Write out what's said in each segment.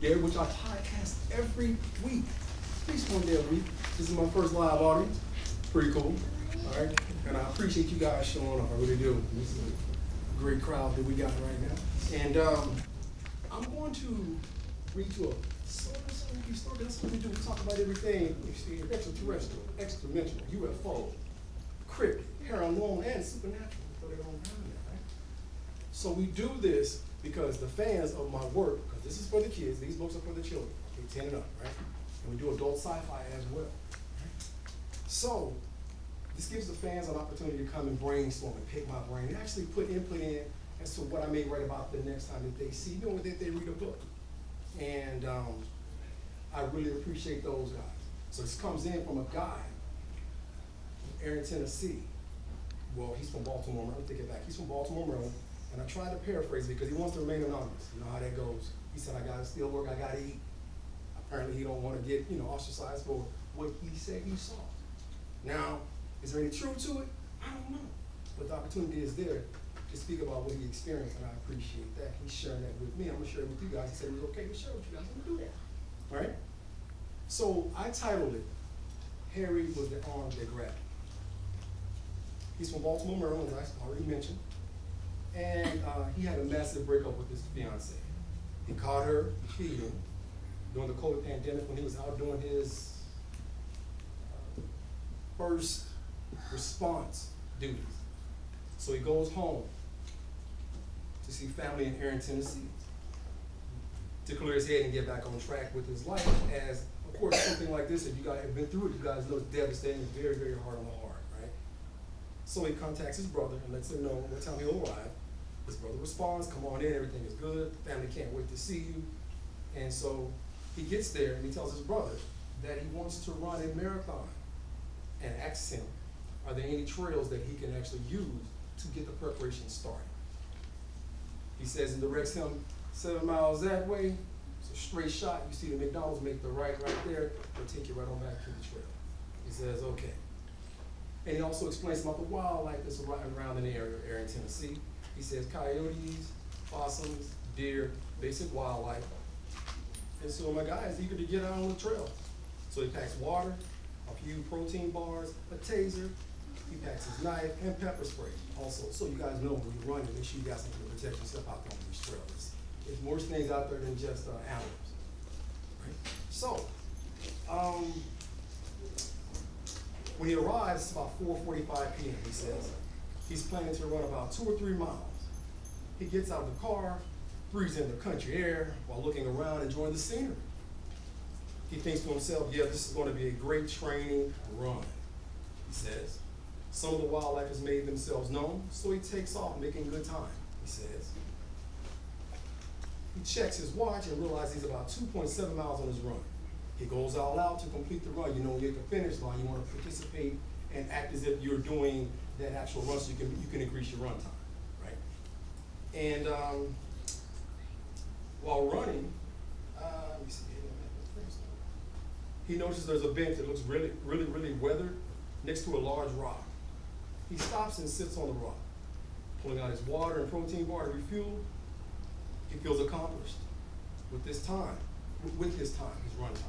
there, which I podcast every week, at least one day a week. This is my first live audience. Pretty cool. All right. And I appreciate you guys showing up. I really do. This is a great crowd that we got right now. And I'm going to read you a sort of story. That's what we do. We talk about everything. You see, extraterrestrial, extra-dimensional, UFO, cryptid, paranormal, and supernatural. Put it on down there, right? So we do this because the fans of my work, because this is for the kids, these books are for the children, 10 and up, right? And we do adult sci-fi as well. Right? So this gives the fans an opportunity to come and brainstorm and pick my brain and actually put input in as to what I may write about the next time that they see me or that they read a book. And I really appreciate those guys. So this comes in from a guy from Erin, Tennessee. Well, he's from Baltimore, Maryland. Take it back. He's from Baltimore, Maryland. And I tried to paraphrase it because he wants to remain anonymous. You know how that goes. He said, I gotta still work, I gotta eat. Apparently he don't want to get, ostracized for what he said he saw. Now, is there any truth to it? I don't know. But the opportunity is there to speak about what he experienced, and I appreciate that. He's sharing that with me. I'm gonna share it with you guys. He said it was okay to share with you guys. I'm gonna do that. All right? So I titled it, Harry Was the Arm That Grabbed Him. He's from Baltimore, Maryland, as I already mentioned. And he had a massive breakup with his fiance. He caught her cheating during the COVID pandemic when he was out doing his first response duties. So he goes home to see family in Erin, Tennessee, to clear his head and get back on track with his life. As, of course, something like this, if you guys have been through it, you guys know it's devastating, it's very, very hard on the heart, right? So he contacts his brother and lets him know what time he'll arrive. His brother responds, come on in, everything is good, family can't wait to see you. And so he gets there and he tells his brother that he wants to run a marathon and asks him, are there any trails that he can actually use to get the preparation started? He says and directs him 7 miles that way. It's a straight shot. You see the McDonald's, make the right there. They'll take you right on back to the trail. He says, okay. And he also explains about the wildlife that's around in the area of Erin, Tennessee. He says coyotes, possums, deer, basic wildlife. And so my guy is eager to get out on the trail. So he packs water, a few protein bars, a taser. He packs his knife and pepper spray also. So you guys know when you're running, make sure you got something to protect yourself out there on these trails. There's more things out there than just animals. Right? So, when he arrives, it's about 4:45 p.m., he says. He's planning to run about 2 or 3 miles. He gets out of the car, breathes in the country air while looking around, enjoying the scenery. He thinks to himself, yeah, this is going to be a great training run, he says. Some of the wildlife has made themselves known, so he takes off, making good time, he says. He checks his watch and realizes he's about 2.7 miles on his run. He goes all out to complete the run. You know, when you're at the finish line, you want to participate and act as if you're doing that actual run so you can increase your run time, right? And while running, let me see, he notices there's a bench that looks really, really, really weathered next to a large rock. He stops and sits on the rock, pulling out his water and protein bar to refuel. He feels accomplished with his run time.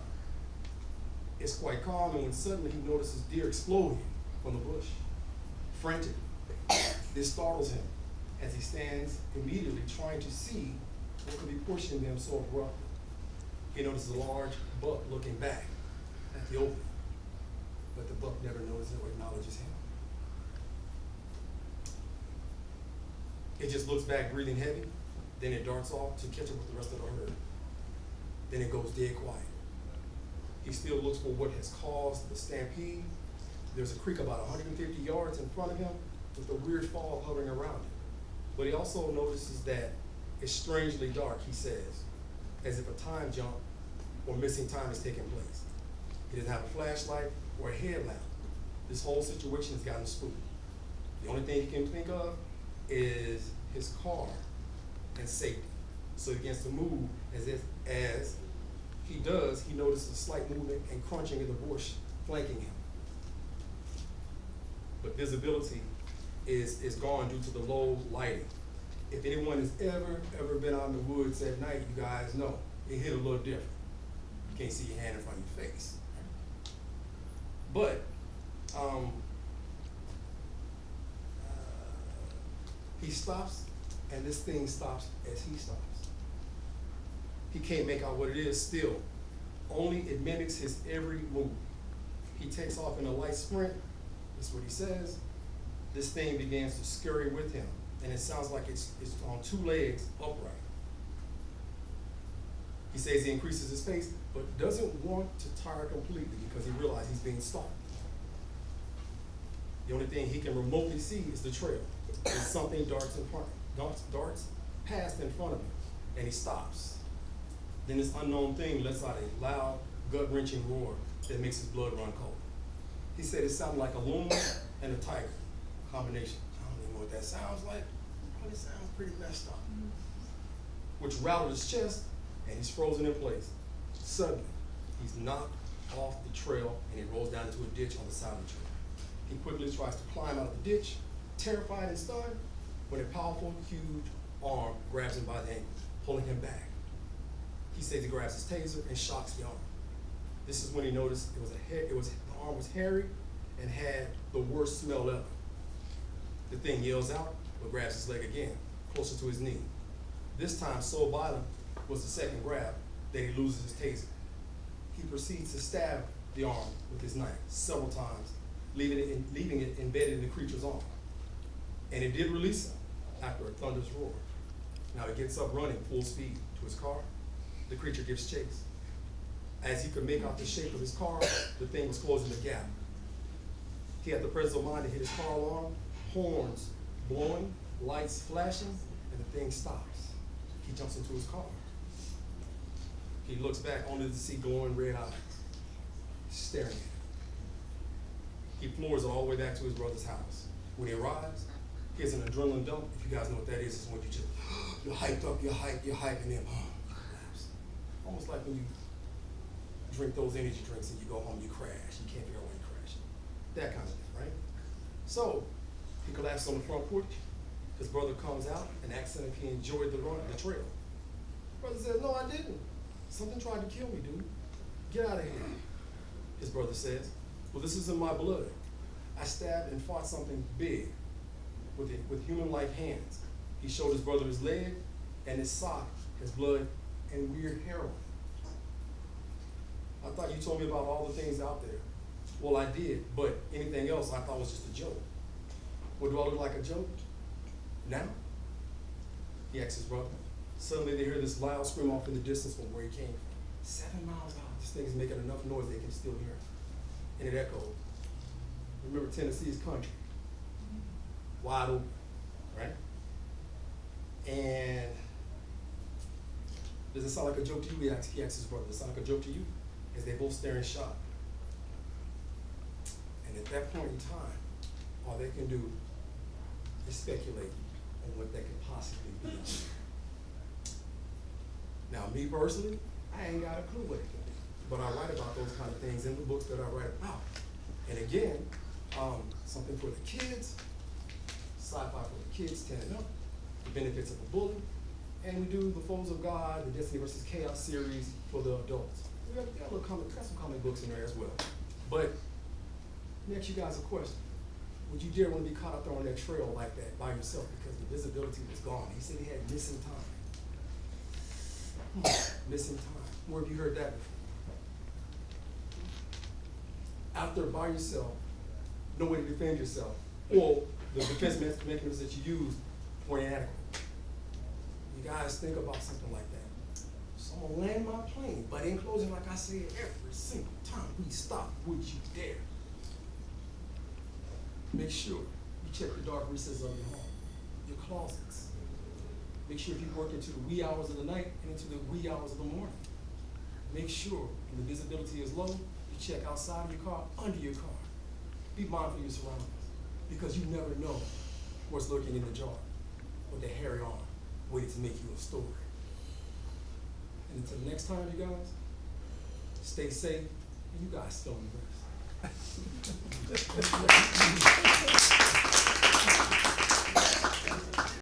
It's quite calm, and when suddenly he notices deer exploding from the bush, frantic. This startles him as he stands immediately trying to see what could be pushing them so abruptly. He notices a large buck looking back at the opening, but the buck never notices or acknowledges him. It just looks back, breathing heavy, then it darts off to catch up with the rest of the herd. Then it goes dead quiet. He still looks for what has caused the stampede. There's a creek about 150 yards in front of him with a weird fog hovering around it. But he also notices that it's strangely dark, he says, as if a time jump or missing time is taking place. He doesn't have a flashlight or a headlamp. This whole situation has gotten spooky. The only thing he can think of is his car and safety. So he begins to move as he does, he notices a slight movement and crunching in the bush flanking him. But visibility is gone due to the low lighting. If anyone has ever been out in the woods at night, you guys know it hit a little different. You can't see your hand in front of your face. But he stops, and this thing stops as he stops. He can't make out what it is still. Only it mimics his every move. He takes off in a light sprint. That's what he says. This thing begins to scurry with him, and it sounds like it's on two legs upright. He says he increases his pace, but doesn't want to tire completely because he realizes he's being stalked. The only thing he can remotely see is the trail. And something darts past in front of him, and he stops. Then this unknown thing lets out a loud, gut-wrenching roar that makes his blood run cold. He said it sounded like a loon and a tiger combination. I don't even know what that sounds like. Probably sounds pretty messed up. Which rattled his chest, and he's frozen in place. Suddenly, he's knocked off the trail, and he rolls down into a ditch on the side of the trail. He quickly tries to climb out of the ditch, terrified and stunned, when a powerful, huge arm grabs him by the ankle, pulling him back. He says he grabs his taser and shocks the arm. This is when he noticed the arm was hairy and had the worst smell ever. The thing yells out, but grabs his leg again, closer to his knee. This time, so violent was the second grab that he loses his taser. He proceeds to stab the arm with his knife several times, leaving it embedded in the creature's arm. And it did release him after a thunderous roar. Now he gets up running full speed to his car. The creature gives chase. As he could make out the shape of his car, the thing was closing the gap. He had the presence of mind to hit his car alarm, horns blowing, lights flashing, and the thing stops. He jumps into his car. He looks back only to see glowing red eyes staring at him. He floors all the way back to his brother's house. When he arrives, he has an adrenaline dump. If you guys know what that is, it's when you just, you're hyped up, you're hyped, and then you collapse. Almost like when you drink those energy drinks and you go home, you crash. You can't figure out when you crash. That kind of thing, right? So, he collapsed on the front porch. His brother comes out and asks him if he enjoyed the trail. Brother says, no, I didn't. Something tried to kill me, dude. Get out of here. His brother says, well, this is in my blood. I stabbed and fought something big with human-like hands. He showed his brother his leg and his sock, his blood, and weird heroin. I thought you told me about all the things out there. Well, I did, but anything else I thought was just a joke. What, do I look like a joke now? He asked his brother. Suddenly they hear this loud scream off in the distance from where he came from. 7 miles out. This thing is making enough noise they can still hear it. And it echoed. Remember, Tennessee is country. Wide open, right? And does it sound like a joke to you? He asked his brother, does it sound like a joke to you? As they both stare in shock. And at that point in time, all they can do is speculate on what that could possibly be. Now, me personally, I ain't got a clue what it could be. But I write about those kind of things in the books that I write about. And again, something for the kids, sci-fi for the kids, 10 and up, the benefits of a bully, and we do the Foes of God, the Destiny versus Chaos series for the adults. We got some comic books in there as well. But let me ask you guys a question. Would you dare want to be caught out there on that trail like that by yourself because the visibility was gone? He said he had missing time. Missing time. Where have you heard that before? Out there by yourself, no way to defend yourself, or the defense mechanisms that you use were inadequate. You guys think about something like that. So I'm gonna land my plane, but in closing, like I said, every single time we stop, would you dare? Make sure you check the dark recesses of your home, your closets. Make sure if you work into the wee hours of the night and into the wee hours of the morning. Make sure when the visibility is low, you check outside of your car, under your car. Be mindful of your surroundings because you never know what's lurking in the jar with the hairy arm waiting to make you a story. And until next time, you guys, stay safe and you guys still in the best.